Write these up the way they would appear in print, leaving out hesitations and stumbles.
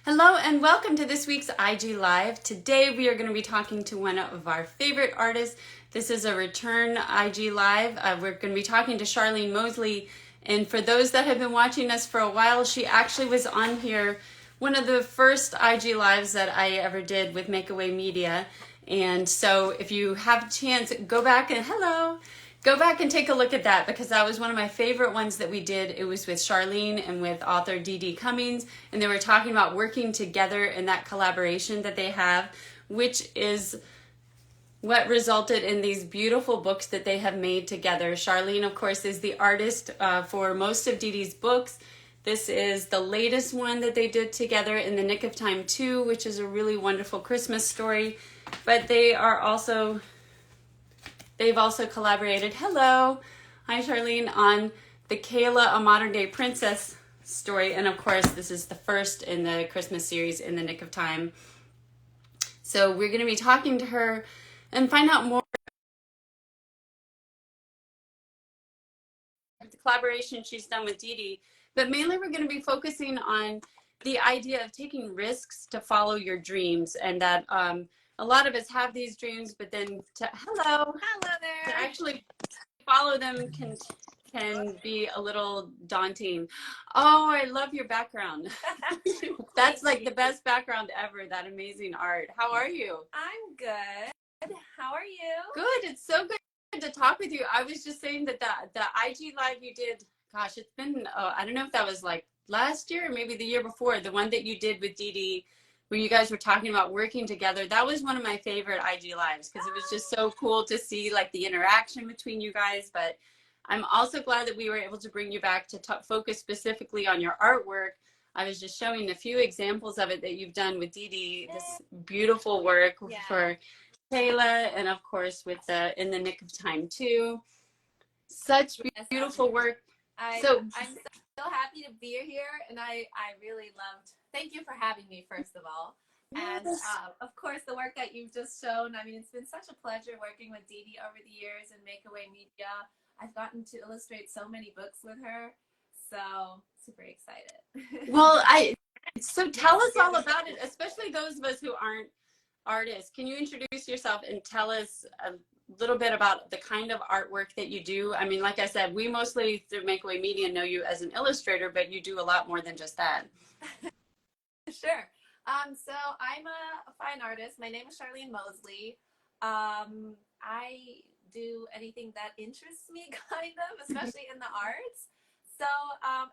Hello and welcome to this week's IG Live. Today we are going to be talking to one of our favorite artists. This is a return IG Live. We're going to be talking to Charlene Mosley. And for those that have been watching us for a while, she actually was on here, one of the first IG Lives that I ever did with Makeaway Media. And so if you have a chance, go back and go back and take a look at that, because that was one of my favorite ones that we did. It was with Charlene and with author Deedee Cummings, and they were talking about working together in that collaboration that they have, which is what resulted in these beautiful books that they have made together. Charlene, of course, is the artist for most of Deedee's books. This is the latest one that they did together, In the Nick of Time 2, which is a really wonderful Christmas story. But they've also collaborated, hi Charlene, on the Kayla, a Modern Day Princess story. And of course, this is the first in the Christmas series, In the Nick of Time. So we're going to be talking to her and find out more about the collaboration she's done with Deedee. But mainly we're going to be focusing on the idea of taking risks to follow your dreams, and that a lot of us have these dreams, but then hello there. To actually follow them can be a little daunting. Oh, I love your background. That's like the best background ever, that amazing art. How are you? I'm good. How are you? Good. It's so good to talk with you. I was just saying that the IG Live you did, gosh, it's been, I don't know if that was like last year or maybe the year before, the one that you did with Deedee, where you guys were talking about working together. That was one of my favorite IG Lives, because it was just so cool to see like the interaction between you guys. But I'm also glad that we were able to bring you back to focus specifically on your artwork. I was just showing a few examples of it that you've done with Deedee, this beautiful work for Kayla, and of course with the In the Nick of Time 2. Such beautiful work. I'm so happy to be here, and I really loved, thank you for having me, first of all. And of course, the work that you've just shown. I mean, it's been such a pleasure working with Deedee over the years in Makeaway Media. I've gotten to illustrate so many books with her, so super excited. Well, so tell us all about it, especially those of us who aren't artists. Can you introduce yourself and tell us a little bit about the kind of artwork that you do? I mean, like I said, we mostly through Makeaway Media know you as an illustrator, but you do a lot more than just that. Sure. So I'm a fine artist. My name is Charlene Mosley. I do anything that interests me, kind of, especially in the arts. So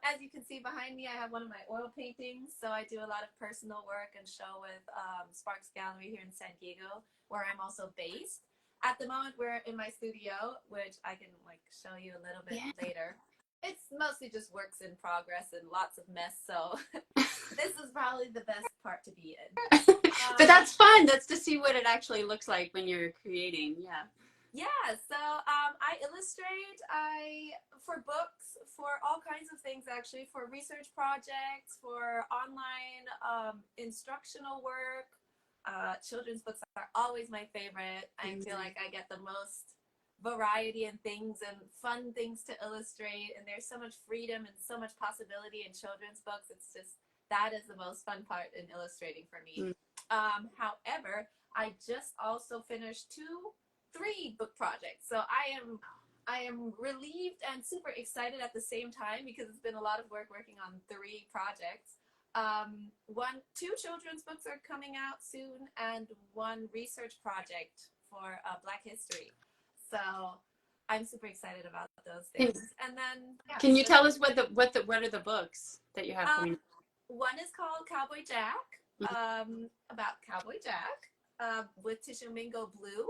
as you can see behind me, I have one of my oil paintings. So I do a lot of personal work and show with Sparks Gallery here in San Diego, where I'm also based. At the moment, we're in my studio, which I can like show you a little bit later. It's mostly just works in progress and lots of mess. So this is probably the best part to be in. But that's fun. That's to see what it actually looks like when you're creating. Yeah, so I illustrate for books, for all kinds of things, actually, for research projects, for online instructional work. Children's books are always my favorite. I feel like I get the most variety and things and fun things to illustrate, and there's so much freedom and so much possibility in children's books. It's just, that is the most fun part in illustrating for me. However, I just also finished 3 book projects. So I am relieved and super excited at the same time, because it's been a lot of work working on 3 projects. 2 children's books are coming out soon, and 1 research project for Black history. So I'm super excited about those things. And then can you tell us what are the books that you have coming? One is called Cowboy Jack, about Cowboy Jack, with Tishomingo Blue.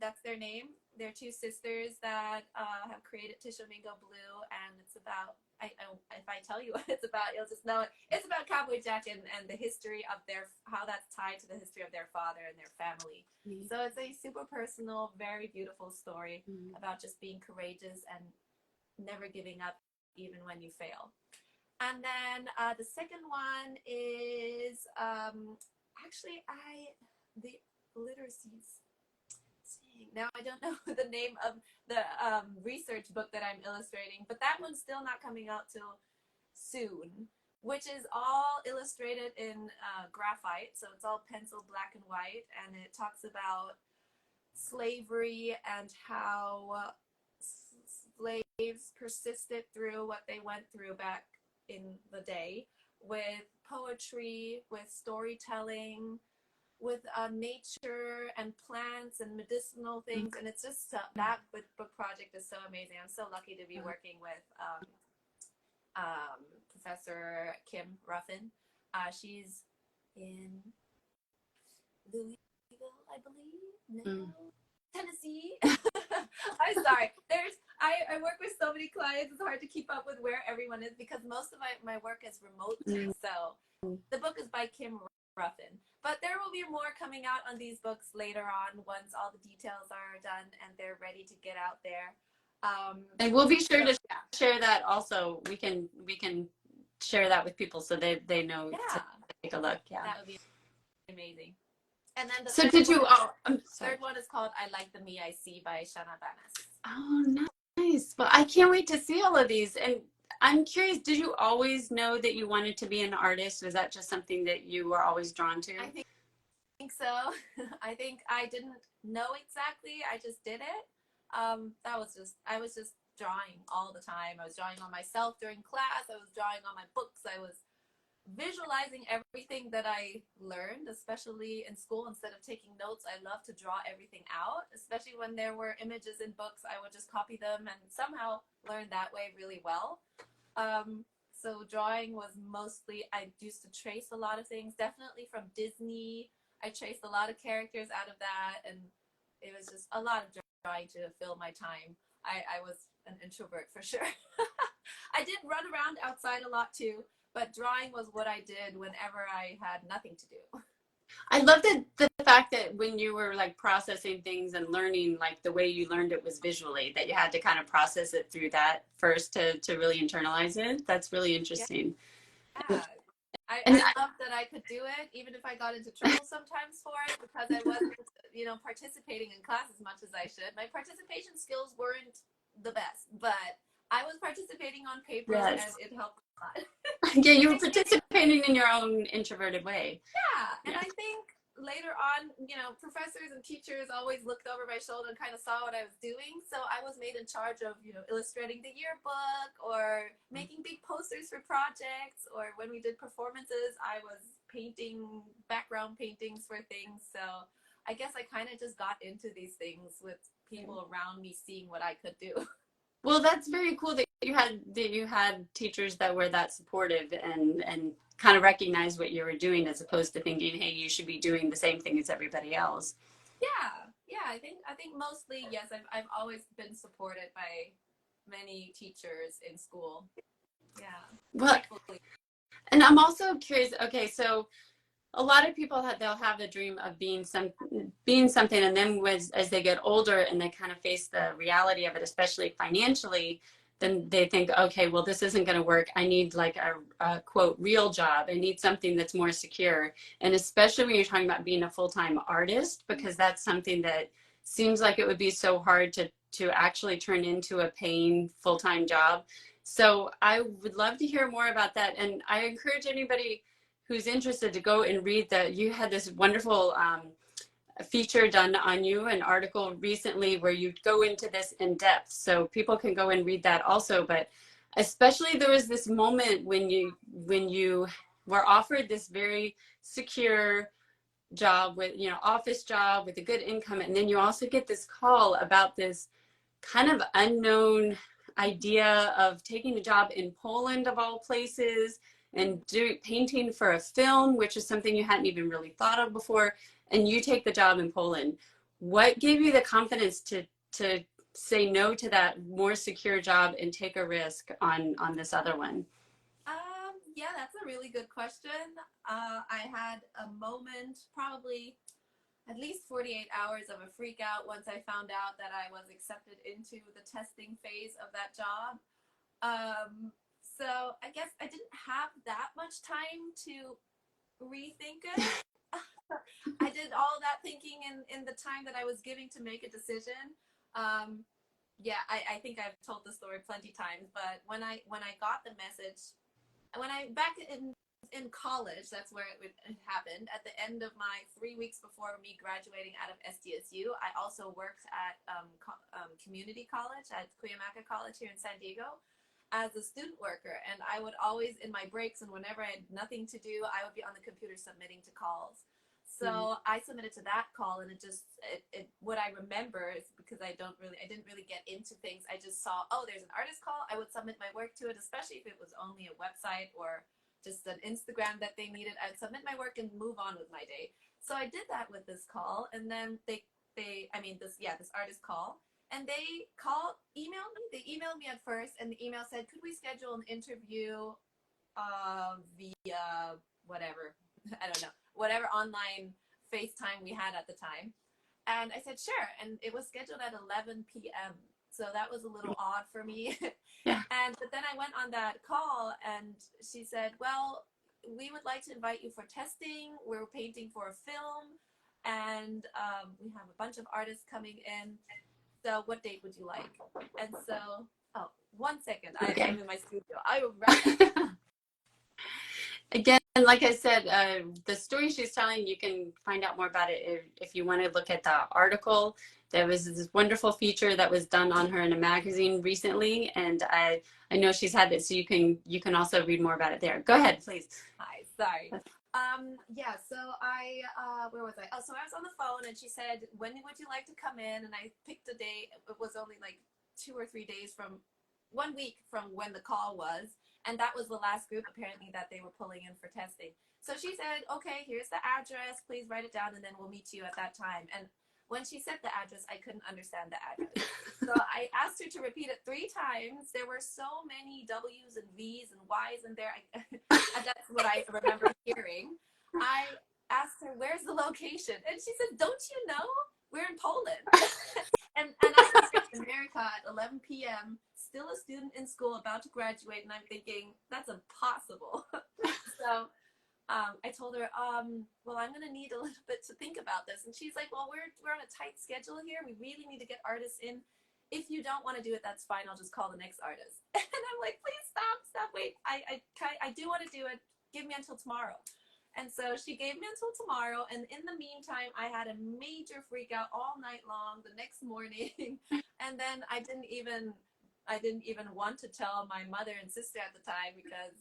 That's their name. They're 2 sisters that have created Tishomingo Blue, and it's about, if I tell you what it's about, you'll just know it. It's about Cowboy Jack and the history of how that's tied to the history of their father and their family. So it's a super personal, very beautiful story about just being courageous and never giving up even when you fail. And then the second one is actually the literacies. Now I don't know the name of the research book that I'm illustrating, but that one's still not coming out till soon. which is all illustrated in graphite. So it's all pencil black and white. And it talks about slavery and how slaves persisted through what they went through back in the day, with poetry, with storytelling, with nature and plants and medicinal things. And it's just that book project is so amazing. I'm so lucky to be working with Professor Kim Ruffin. She's in Louisville, I believe, now. Tennessee. I'm sorry. I work with so many clients. It's hard to keep up with where everyone is because most of my work is remotely. So the book is by Kim Ruffin. But there will be more coming out on these books later on once all the details are done and they're ready to get out there. And we'll be sure to share that also. We can share that with people so they know to take a look. Yeah, that would be amazing. And then the third one is called I Like the Me I See by Shanna Banas. Oh, nice. Well, I can't wait to see all of these. And I'm curious, did you always know that you wanted to be an artist? Was that just something that you were always drawn to? I think so. I think I didn't know exactly. I just did it. I was just drawing all the time. I was drawing on myself during class. I was drawing on my books. I was visualizing everything that I learned, especially in school. Instead of taking notes, I love to draw everything out, especially when there were images in books. I would just copy them and somehow learn that way really well. So drawing was mostly, I used to trace a lot of things, definitely from Disney. I traced a lot of characters out of that, and it was just a lot of drawing to fill my time. I was an introvert for sure. I did run around outside a lot too, but drawing was what I did whenever I had nothing to do. I love the fact that when you were like processing things and learning, like the way you learned it was visually, that you had to kind of process it through that first to really internalize it. That's really interesting. Yeah. I loved that I could do it, even if I got into trouble sometimes for it, because I wasn't, participating in class as much as I should. My participation skills weren't the best, but I was participating on paper and it helped a lot. Yeah, you were participating in your own introverted way. Yeah, and I think later on, professors and teachers always looked over my shoulder and kind of saw what I was doing. So I was made in charge of, illustrating the yearbook or making big posters for projects. Or when we did performances, I was painting background paintings for things. So I guess I kind of just got into these things with people around me seeing what I could do. Well, that's very cool that you had teachers that were that supportive and kind of recognized what you were doing as opposed to thinking, hey, you should be doing the same thing as everybody else. Yeah. I think mostly yes. I've always been supported by many teachers in school. Yeah. Well, and I'm also curious. Okay, so a lot of people they'll have the dream of being something, and then as they get older and they kind of face the reality of it, especially financially, then they think, okay, well, this isn't going to work. I need like a quote real job. I need something that's more secure. And especially when you're talking about being a full-time artist, because that's something that seems like it would be so hard to actually turn into a paying full-time job. So I would love to hear more about that. And I encourage anybody who's interested to go and read that. You had this wonderful feature done on you, an article recently where you go into this in depth. So people can go and read that also. But especially there was this moment when you were offered this very secure job with, office job with a good income. And then you also get this call about this kind of unknown idea of taking a job in Poland of all places and painting for a film, which is something you hadn't even really thought of before, and you take the job in Poland. What gave you the confidence to say no to that more secure job and take a risk on this other one? Yeah, that's a really good question. I had a moment, probably at least 48 hours of a freak out once I found out that I was accepted into the testing phase of that job. So I guess I didn't have that much time to rethink it. I did all that thinking in the time that I was giving to make a decision. Yeah, I think I've told the story plenty times, but when I got the message when I back in college, that's where it happened. At the end of my 3 weeks before me graduating out of SDSU, I also worked at community college at Cuyamaca College here in San Diego as a student worker. And I would always, in my breaks and whenever I had nothing to do, I would be on the computer submitting to calls. So I submitted to that call, and what I remember is, because I didn't really get into things. I just saw, oh, there's an artist call. I would submit my work to it, especially if it was only a website or just an Instagram that they needed. I'd submit my work and move on with my day. So I did that with this call, and then this artist call, and they emailed me. They emailed me at first, and the email said, could we schedule an interview via whatever, I don't know, whatever online FaceTime we had at the time. And I said, sure. And it was scheduled at 11 p.m. So that was a little odd for me. Yeah. But then I went on that call, and she said, well, we would like to invite you for testing. We're painting for a film, and we have a bunch of artists coming in. So what date would you like? And so, 1 second. Okay. I'm in my studio. I will write. Again, like I said, the story she's telling, you can find out more about it if you want to look at the article. There was this wonderful feature that was done on her in a magazine recently, and I know she's had it, so you can also read more about it there. Go ahead, please. Hi, sorry. So where was I? Oh, so I was on the phone, and she said, when would you like to come in? And I picked a date. It was only like 2 or 3 days from 1 week from when the call was. And that was the last group, apparently, that they were pulling in for testing. So she said, okay, here's the address. Please write it down, and then we'll meet you at that time. And when she said the address, I couldn't understand the address. So I asked her to repeat it 3 times. There were so many W's and V's and Y's in there. That's what I remember hearing. I asked her, where's the location? And she said, don't you know? We're in Poland. And I was in America at 11 p.m., still a student in school, about to graduate, and I'm thinking, that's impossible. So I told her, well, I'm going to need a little bit to think about this. And she's like, well, we're on a tight schedule here. We really need to get artists in. If you don't want to do it, that's fine. I'll just call the next artist. And I'm like, please stop, wait. I do want to do it. Give me until tomorrow. And so she gave me until tomorrow. And in the meantime, I had a major freak out all night long the next morning. And then I didn't even want to tell my mother and sister at the time, because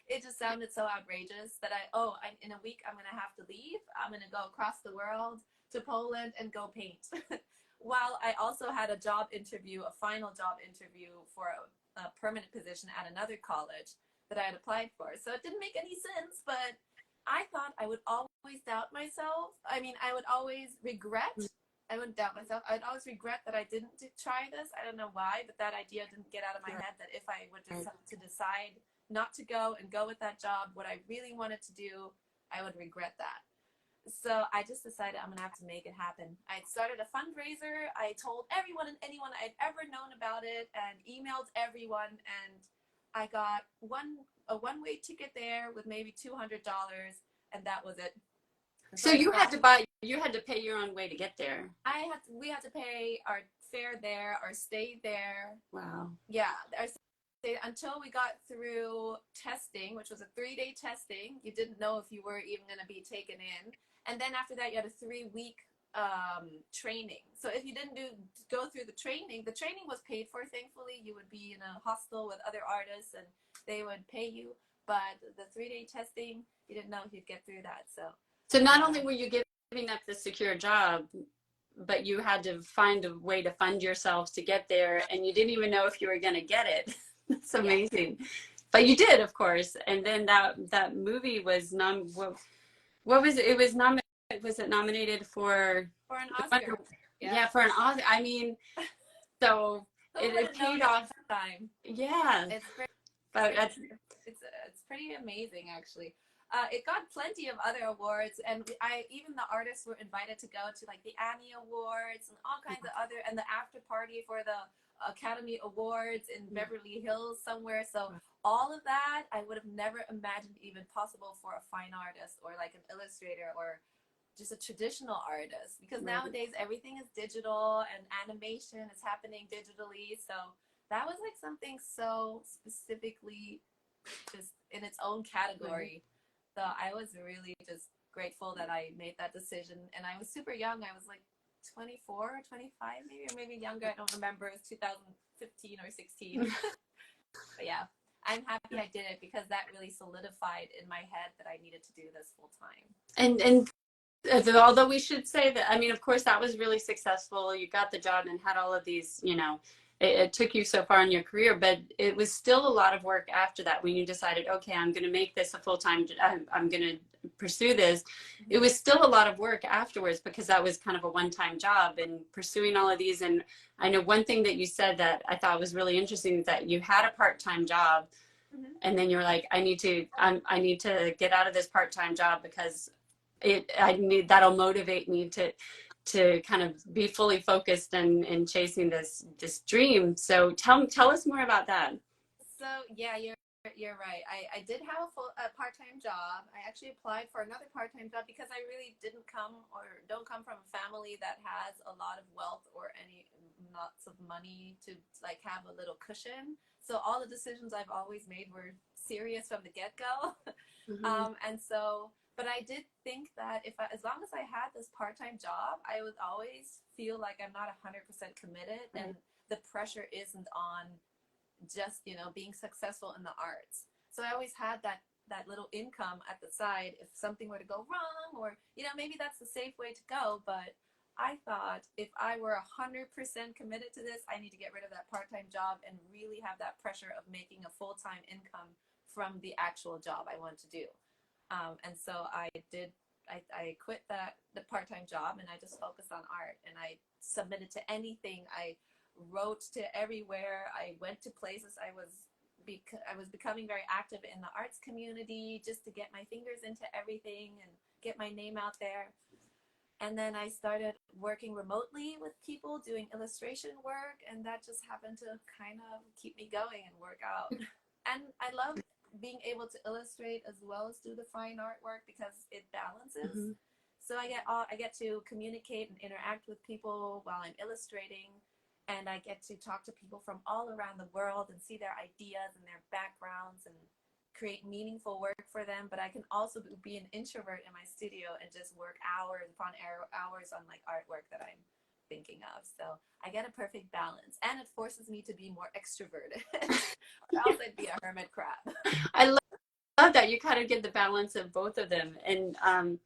it just sounded so outrageous that in a week, I'm going to have to leave. I'm going to go across the world to Poland and go paint. While I also had a final job interview for a permanent position at another college that I had applied for. So it didn't make any sense, but I thought I would always doubt myself. I mean, I would always regret. I wouldn't doubt myself. I'd always regret that I didn't try this. I don't know why, but that idea didn't get out of my head, that if I were to decide not to go and go with that job, what I really wanted to do, I would regret that. So I just decided I'm going to have to make it happen. I started a fundraiser. I told everyone and anyone I'd ever known about it, and emailed everyone, and I got a one-way ticket there with maybe $200, and that was it. So you had to pay your own way to get there. We had to pay our fare there, our stay there. Wow. Yeah, our stay until we got through testing, which was a 3-day testing. You didn't know if you were even going to be taken in. And then after that, you had a 3-week training. So if you didn't go through the training was paid for, thankfully. You would be in a hostel with other artists, and they would pay you. But the 3-day testing, you didn't know if you'd get through that. So not only were you giving up the secure job, but you had to find a way to fund yourselves to get there, and you didn't even know if you were going to get it. That's amazing. Yeah. But you did, of course. And then that movie was what was it? It was was it nominated for an Oscar? Yeah, for an Oscar. I mean, so it paid off. Time. Yeah. It's pretty amazing, actually. It got plenty of other awards, and even the artists were invited to go to like the Annie Awards and all kinds of other, and the after party for the Academy Awards in Beverly Hills somewhere. So all of that I would have never imagined even possible for a fine artist or like an illustrator or just a traditional artist, because nowadays everything is digital and animation is happening digitally. So that was like something so specifically just in its own category. So I was really just grateful that I made that decision. And I was super young. I was like 24 or 25 maybe, or maybe younger. I don't remember. It was 2015 or 16. But yeah, I'm happy I did it because that really solidified in my head that I needed to do this full time. And although we should say that, I mean, of course, that was really successful. You got the job and had all of these, you know, it took you so far in your career, but it was still a lot of work after that when you decided, okay, I'm going to make this a full-time, I'm going to pursue this. It was still a lot of work afterwards because that was kind of a one-time job and pursuing all of these. And I know one thing that you said that I thought was really interesting is that you had a part-time job and then you're like, I need to get out of this part-time job because that'll motivate me to kind of be fully focused and chasing this dream. So tell us more about that. So yeah, you're right. I did have a part-time job. I actually applied for another part-time job because I really don't come from a family that has a lot of wealth or any lots of money to like have a little cushion. So all the decisions I've always made were serious from the get-go. And so, but I did think that as long as I had this part-time job, I would always feel like I'm not 100% committed, and the pressure isn't on just, you know, being successful in the arts. So I always had that little income at the side if something were to go wrong, or, you know, maybe that's the safe way to go. But I thought if I were 100% committed to this, I need to get rid of that part-time job and really have that pressure of making a full-time income from the actual job I want to do. And so I quit the part-time job and I just focused on art, and I submitted to anything. I wrote to everywhere. I went to places. I was becoming very active in the arts community just to get my fingers into everything and get my name out there. And then I started working remotely with people doing illustration work, and that just happened to kind of keep me going and work out. And I love being able to illustrate as well as do the fine artwork because it balances. So I get to communicate and interact with people while I'm illustrating, and I get to talk to people from all around the world and see their ideas and their backgrounds and create meaningful work for them. But I can also be an introvert in my studio and just work hours upon hours on like artwork that I'm thinking of. So I get a perfect balance, and it forces me to be more extroverted. Or else I'd be a hermit crab. I love that you kind of get the balance of both of them. And I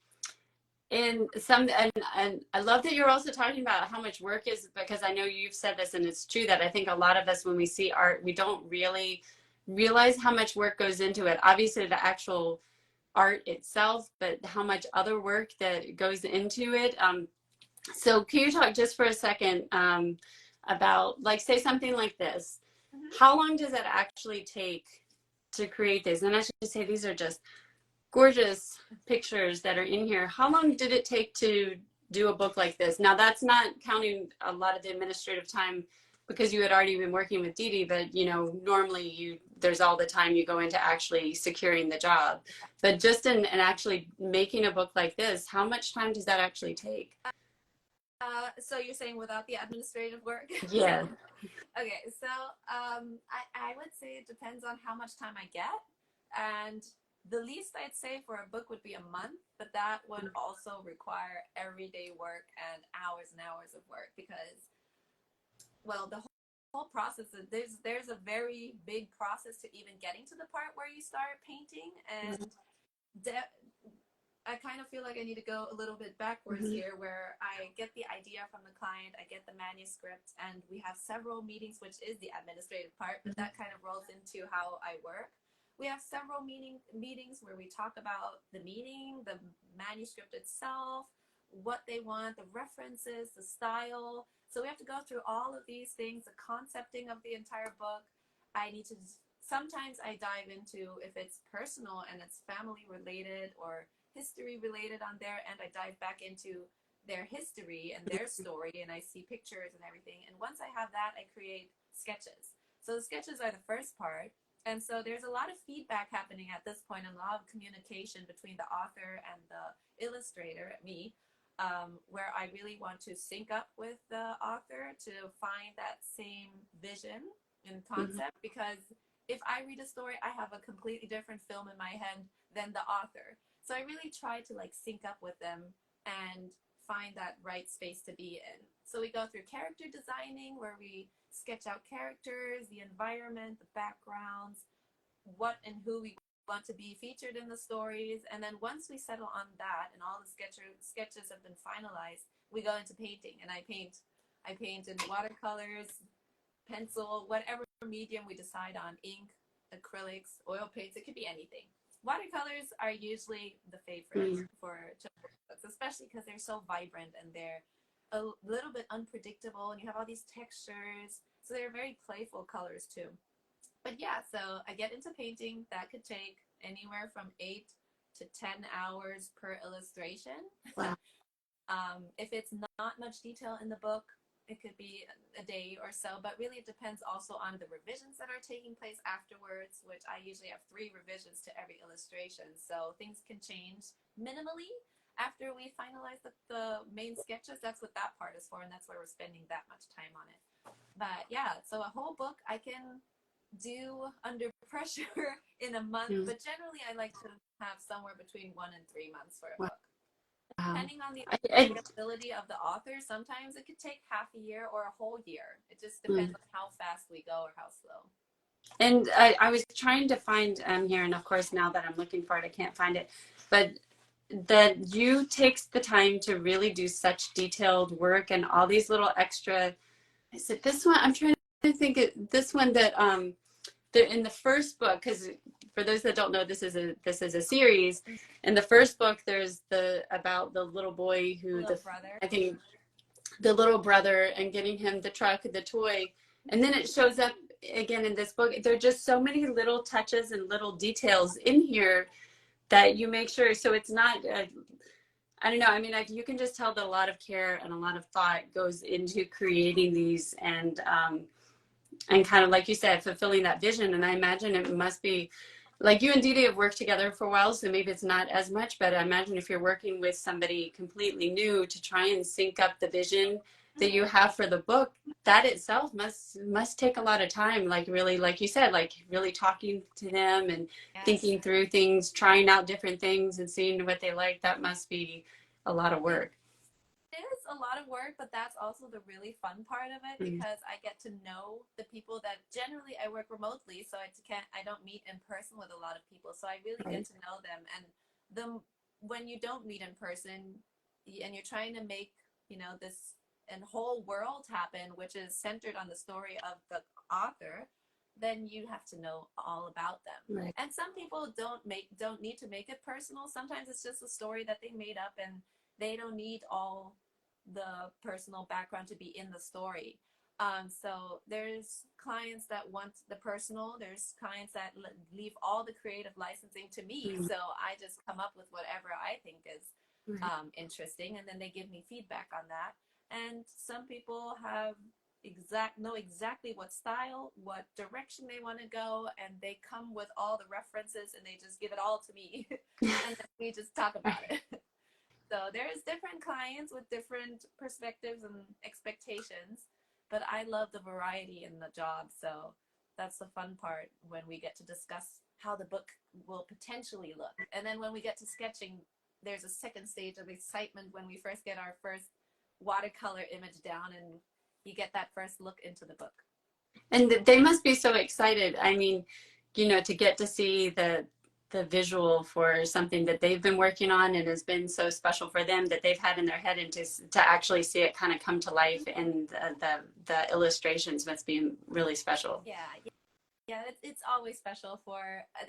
love that you're also talking about how much work is, because I know you've said this and it's true that I think a lot of us when we see art, we don't really realize how much work goes into it. Obviously the actual art itself, but how much other work that goes into it. So can you talk just for a second about, like, say something like this? How long does it actually take to create this? And I should say these are just gorgeous pictures that are in here. How long did it take to do a book like this? Now that's not counting a lot of the administrative time because you had already been working with Deedee, but you know, normally there's all the time you go into actually securing the job. But just in actually making a book like this, how much time does that actually take? So you're saying without the administrative work? Yeah. Okay, so I would say it depends on how much time I get. And the least I'd say for a book would be a month, but that would also require everyday work and hours of work because, well, the whole process is there's a very big process to even getting to the part where you start painting. And I kind of feel like I need to go a little bit backwards here, where I get the idea from the client, I get the manuscript, and we have several meetings, which is the administrative part, but that kind of rolls into how I work. We have several meetings where we talk about the meaning, the manuscript itself, what they want, the references, the style. So we have to go through all of these things, the concepting of the entire book. Sometimes I dive into if it's personal and it's family related or history related on there, and I dive back into their history and their story, and I see pictures and everything. And once I have that, I create sketches. So the sketches are the first part. And so there's a lot of feedback happening at this point, and a lot of communication between the author and the illustrator, me, where I really want to sync up with the author to find that same vision and concept, because if I read a story, I have a completely different film in my head than the author. So I really try to like sync up with them and find that right space to be in. So we go through character designing, where we sketch out characters, the environment, the backgrounds, what and who we want to be featured in the stories. And then once we settle on that and all the sketches have been finalized, we go into painting, and I paint in watercolors, pencil, whatever medium we decide on, ink, acrylics, oil paints, it could be anything. Watercolors are usually the favorite for children's books, especially because they're so vibrant and they're a little bit unpredictable, and you have all these textures. So they're very playful colors too. But yeah, so I get into painting. That could take anywhere from 8 to 10 hours per illustration. Wow. If it's not much detail in the book, it could be a day or so, but really it depends also on the revisions that are taking place afterwards, which I usually have 3 revisions to every illustration. So things can change minimally after we finalize the main sketches. That's what that part is for, and that's why we're spending that much time on it. But yeah, so a whole book I can do under pressure in a month, but generally I like to have somewhere between 1 and 3 months for a book. Depending on the availability of the author, sometimes it could take half a year or a whole year. It just depends on how fast we go or how slow. And I was trying to find here, and of course now that I'm looking for it, I can't find it. But that you takes the time to really do such detailed work and all these little extra. Is it this one? I'm trying to think of this one that in the first book, because for those that don't know, this is a series. In the first book, there's about the little boy who I think the little brother, and getting him the truck, the toy, and then it shows up again in this book. There are just so many little touches and little details in here that you make sure. So it's not. I don't know. I mean, you can just tell that a lot of care and a lot of thought goes into creating these, and kind of like you said, fulfilling that vision. And I imagine it must be like you and Deedee have worked together for a while, so maybe it's not as much, but I imagine if you're working with somebody completely new to try and sync up the vision that you have for the book, that itself must take a lot of time. Like really, like you said, like really talking to them and thinking through things, trying out different things and seeing what they like. That must be a lot of work. It is a lot of work, but that's also the really fun part of it, because I get to know the people that generally I work remotely, so I don't meet in person with a lot of people, so I really get to know them. And when you don't meet in person and you're trying to make this and whole world happen, which is centered on the story of the author, then you have to know all about them. Right. And some people don't need to make it personal. Sometimes it's just a story that they made up, and they don't need all the personal background to be in the story. So there's clients that want the personal. There's clients that leave all the creative licensing to me. So I just come up with whatever I think is interesting, and then they give me feedback on that. And some people know exactly what style, what direction they want to go, and they come with all the references, and they just give it all to me, and then we just talk about it. So there's different clients with different perspectives and expectations, but I love the variety in the job. So that's the fun part, when we get to discuss how the book will potentially look. And then when we get to sketching, there's a second stage of excitement when we first get our first watercolor image down and you get that first look into the book. And they must be so excited. I mean, to get to see the visual for something that they've been working on and has been so special for them, that they've had in their head, and to actually see it kind of come to life, and the illustrations must be really special. Yeah, it's always special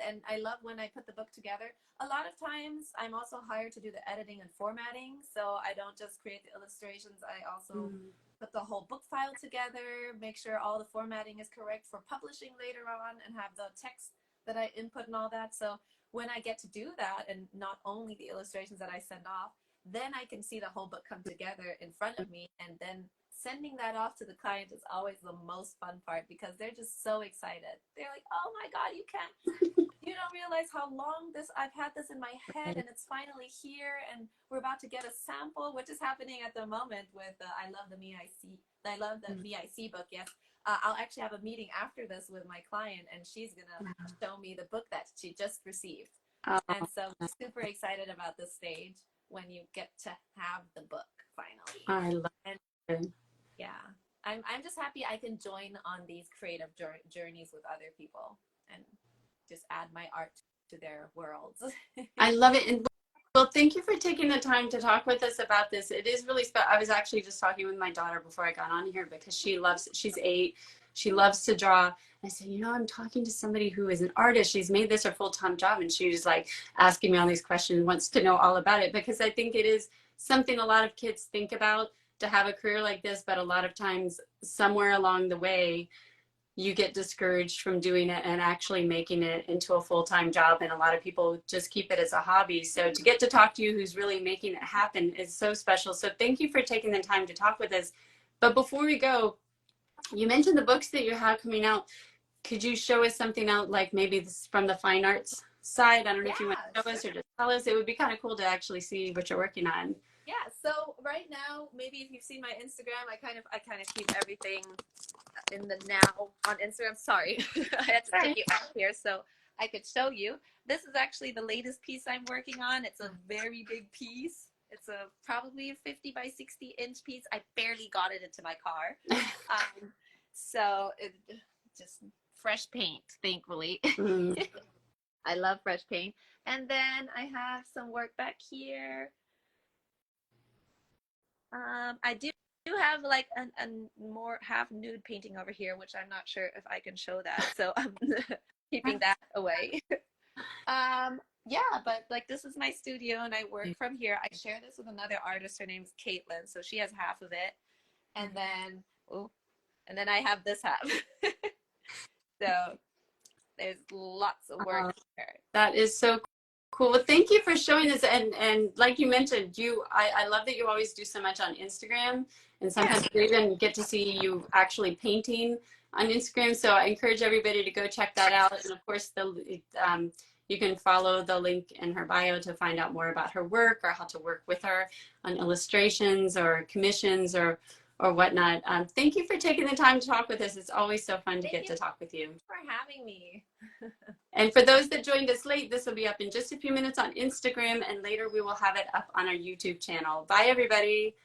and I love when I put the book together. A lot of times I'm also hired to do the editing and formatting, so I don't just create the illustrations. I also put the whole book file together, make sure all the formatting is correct for publishing later on, and have the text that I input and all that. So when I get to do that, and not only the illustrations that I send off, then I can see the whole book come together in front of me, and then sending that off to the client is always the most fun part, because they're just so excited. They're like, oh my God, you don't realize how long I've had this in my head, and it's finally here, and we're about to get a sample, which is happening at the moment with I love the VIC book, yes. I'll actually have a meeting after this with my client, and she's gonna show me the book that she just received. Oh, And so I'm super excited about this stage when you get to have the book finally. I love And it. yeah, I'm just happy I can join on these creative journeys with other people and just add my art to their worlds. I love it. And well, thank you for taking the time to talk with us about this. It is really special. I was actually just talking with my daughter before I got on here because she's 8. She loves to draw. I said, I'm talking to somebody who is an artist. She's made this her full-time job. And she was like asking me all these questions, wants to know all about it, because I think it is something a lot of kids think about, to have a career like this. But a lot of times somewhere along the way, you get discouraged from doing it and actually making it into a full-time job. And a lot of people just keep it as a hobby. So to get to talk to you, who's really making it happen, is so special. So thank you for taking the time to talk with us. But before we go, you mentioned the books that you have coming out. Could you show us something out, like maybe this from the fine arts side? I don't know if you want to show us or just tell us. It would be kind of cool to actually see what you're working on. Yeah, so right now, maybe if you've seen my Instagram, I kind of keep everything in the now on Instagram. Sorry, I had to take you out here so I could show you. This is actually the latest piece I'm working on. It's a very big piece. It's probably a 50 by 60 inch piece. I barely got it into my car. So it just fresh paint, thankfully. Mm. I love fresh paint. And then I have some work back here. I do have like a more half nude painting over here, which I'm not sure if I can show that. So I'm keeping that away. Yeah, but like this is my studio and I work from here. I share this with another artist. Her name's Caitlin, so she has half of it. And then I have this half. So there's lots of work here. That is so cool. Well, thank you for showing this. And like you mentioned, I love that you always do so much on Instagram, and sometimes we even get to see you actually painting on Instagram. So I encourage everybody to go check that out. And of course, you can follow the link in her bio to find out more about her work, or how to work with her on illustrations or commissions or whatnot. Thank you for taking the time to talk with us. It's always so fun to get to talk with you. For having me. And for those that joined us late, this will be up in just a few minutes on Instagram, and later we will have it up on our YouTube channel. Bye, everybody.